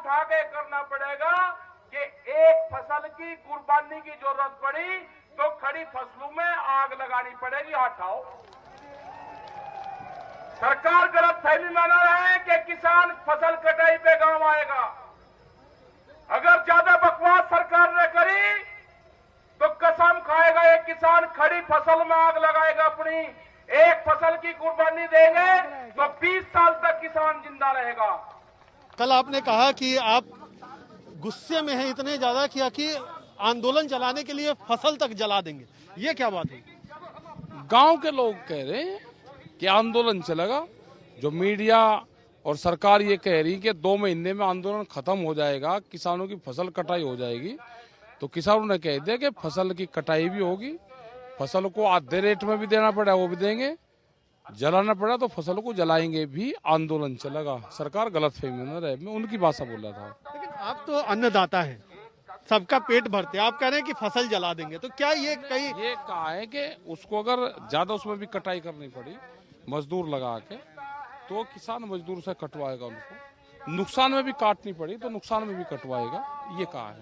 उठा के करना पड़ेगा कि एक फसल की कुर्बानी की जरूरत पड़ी तो खड़ी फसलों में आग लगानी पड़ेगी। हटाओ, सरकार गलत फहमी में न रहे कि किसान फसल कटाई पे गांव आएगा। अगर ज्यादा बकवास सरकार ने करी तो कसम खाएगा एक किसान खड़ी फसल में आग लगाएगा। अपनी एक फसल की कुर्बानी देंगे तो 20 साल तक किसान जिंदा रहेगा। कल आपने कहा कि आप गुस्से में हैं इतने ज्यादा कि आंदोलन चलाने के लिए फसल तक जला देंगे, ये क्या बात है? गांव के लोग कह रहे हैं कि आंदोलन चलेगा। जो मीडिया और सरकार ये कह रही कि 2 महीने में आंदोलन खत्म हो जाएगा, किसानों की फसल कटाई हो जाएगी, तो किसानों ने कह दिया कि फसल की कटाई भी होगी, फसल को आधे रेट में भी देना पड़ा वो भी देंगे, जलाना पड़ा तो फसल को जलाएंगे भी, आंदोलन चलेगा। सरकार गलत फहमी में रहे, मैं उनकी भाषा बोल रहा था। लेकिन आप तो अन्नदाता हैं, सबका पेट भरते हैं, आप कह रहे हैं कि फसल जला देंगे, तो क्या ये कहा है कि उसको अगर ज्यादा उसमें भी कटाई करनी पड़ी मजदूर लगा के तो किसान मजदूर से कटवाएगा, उनको नुकसान में भी काटनी पड़ी तो नुकसान में भी कटवाएगा, ये कहा है।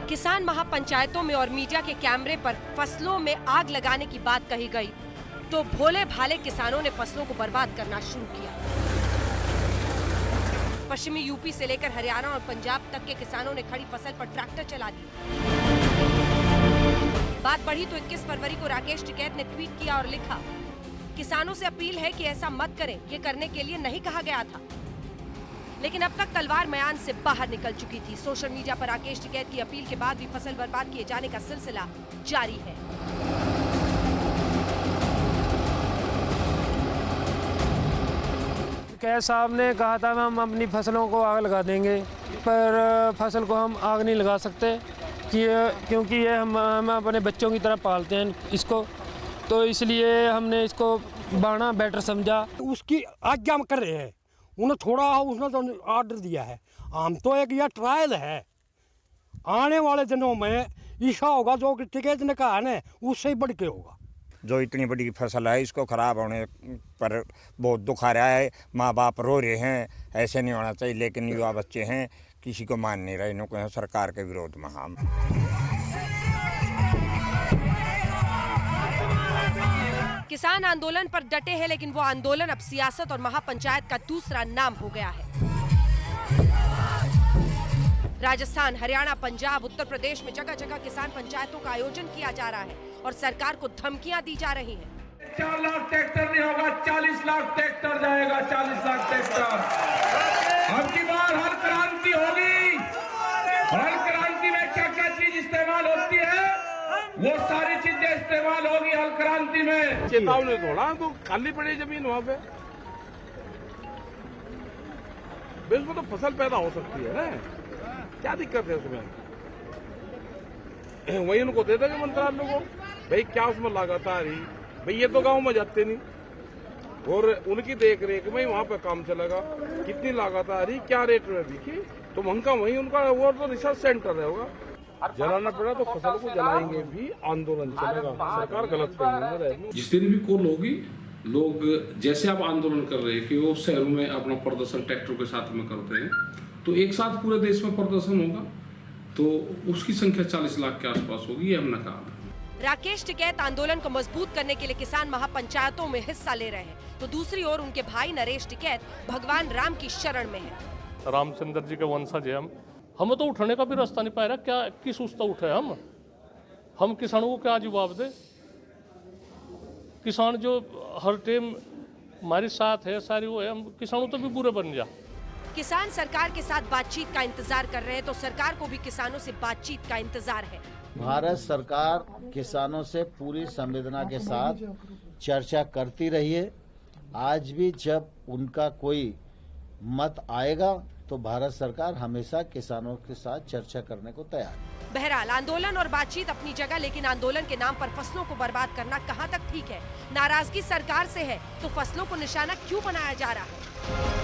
किसान महापंचायतों में और मीडिया के कैमरे पर फसलों में आग लगाने की बात कही गई तो भोले भाले किसानों ने फसलों को बर्बाद करना शुरू किया। पश्चिमी यूपी से लेकर हरियाणा और पंजाब तक के किसानों ने खड़ी फसल पर ट्रैक्टर चला दिए। बात बढ़ी तो 21 फरवरी को राकेश टिकैत ने ट्वीट किया और लिखा, किसानों से अपील है कि ऐसा मत करें, ये करने के लिए नहीं कहा गया था। लेकिन अब तक तलवार मैदान से बाहर निकल चुकी थी। सोशल मीडिया पर राकेश टिकैत की अपील के बाद भी फसल बर्बाद किए जाने का सिलसिला जारी है। कैद साहब ने कहा था हम अपनी फसलों को आग लगा देंगे, पर फसल को हम आग नहीं लगा सकते क्योंकि ये हम अपने बच्चों की तरह पालते हैं इसको, तो इसलिए हमने इसको बाना बेटर समझा। उसकी आज्ञा हम कर रहे हैं, उन्हें थोड़ा उसने तो ऑर्डर दिया है, हम तो एक यह ट्रायल है। आने वाले दिनों में ऐसा होगा जो टिकैत ने कहा है उससे ही बढ़ के होगा। जो इतनी बड़ी फसल है इसको खराब होने पर बहुत दुख आ रहा है, माँ बाप रो रहे हैं, ऐसे नहीं होना चाहिए, लेकिन युवा बच्चे हैं किसी को मान नहीं रहे, इनको हैं सरकार के विरोध में। हम किसान आंदोलन पर डटे हैं, लेकिन वो आंदोलन अब सियासत और महापंचायत का दूसरा नाम हो गया है। राजस्थान, हरियाणा, पंजाब, उत्तर प्रदेश में जगह जगह किसान पंचायतों का आयोजन किया जा रहा है और सरकार को धमकियां दी जा रही हैं। 4 लाख ट्रैक्टर नहीं होगा, 40 लाख ट्रैक्टर जाएगा, 40 लाख ट्रैक्टर। अब की बार हर क्रांति होगी। हर क्रांति में क्या क्या चीज इस्तेमाल होती है वो सारी चीजें इस्तेमाल होगी हल क्रांति में। चेतावनी थोड़ा तो खाली पड़ी जमीन वहाँ पे, उसमें तो फसल पैदा हो सकती है ना, क्या दिक्कत है उसमें? वही उनको दे देंगे मंत्रालय को, भाई क्या उसमें लागत आ रही, भाई ये तो गांव में जाते नहीं, और उनकी देख रेख में वहाँ पे काम चलेगा, कितनी लागत आ रही, क्या रेट में बिकी, तो उनका वही उनका वो तो रिसर्च सेंटर होगा। जलाना पड़ा तो फसल को जलाएंगे भी, आंदोलन चलेगा। सरकार गलत फहमी में रहे। जिस दिन भी कॉल होगी, लोग जैसे आप आंदोलन कर रहे हैं कि वो शहरों में अपना प्रदर्शन ट्रैक्टर के साथ में करते हैं, तो एक साथ पूरे देश में प्रदर्शन होगा तो उसकी संख्या 40 लाख के आसपास होगी, ये हमने कहा। राकेश टिकैत आंदोलन को मजबूत करने के लिए किसान महापंचायतों में हिस्सा ले रहे हैं, तो दूसरी ओर उनके भाई नरेश टिकैत भगवान राम की शरण में है। रामचंद्र जी के वंशज है हम तो उठने का भी रास्ता नहीं पा रहा, क्या किस उस उठे हम किसानों को क्या जवाब दे? किसान जो हर टाइम हमारे साथ है सारी वो है, हम किसानों तो भी बुरे बन जा। किसान सरकार के साथ बातचीत का इंतजार कर रहे हैं, तो सरकार को भी किसानों से बातचीत का इंतजार है। भारत सरकार किसानों से पूरी संवेदना के साथ चर्चा करती रही है। आज भी जब उनका कोई मत आएगा तो भारत सरकार हमेशा किसानों के साथ चर्चा करने को तैयार है। बहरहाल आंदोलन और बातचीत अपनी जगह, लेकिन आंदोलन के नाम पर फसलों को बर्बाद करना कहां तक ठीक है? नाराजगी सरकार से है तो फसलों को निशाना क्यों बनाया जा रहा है?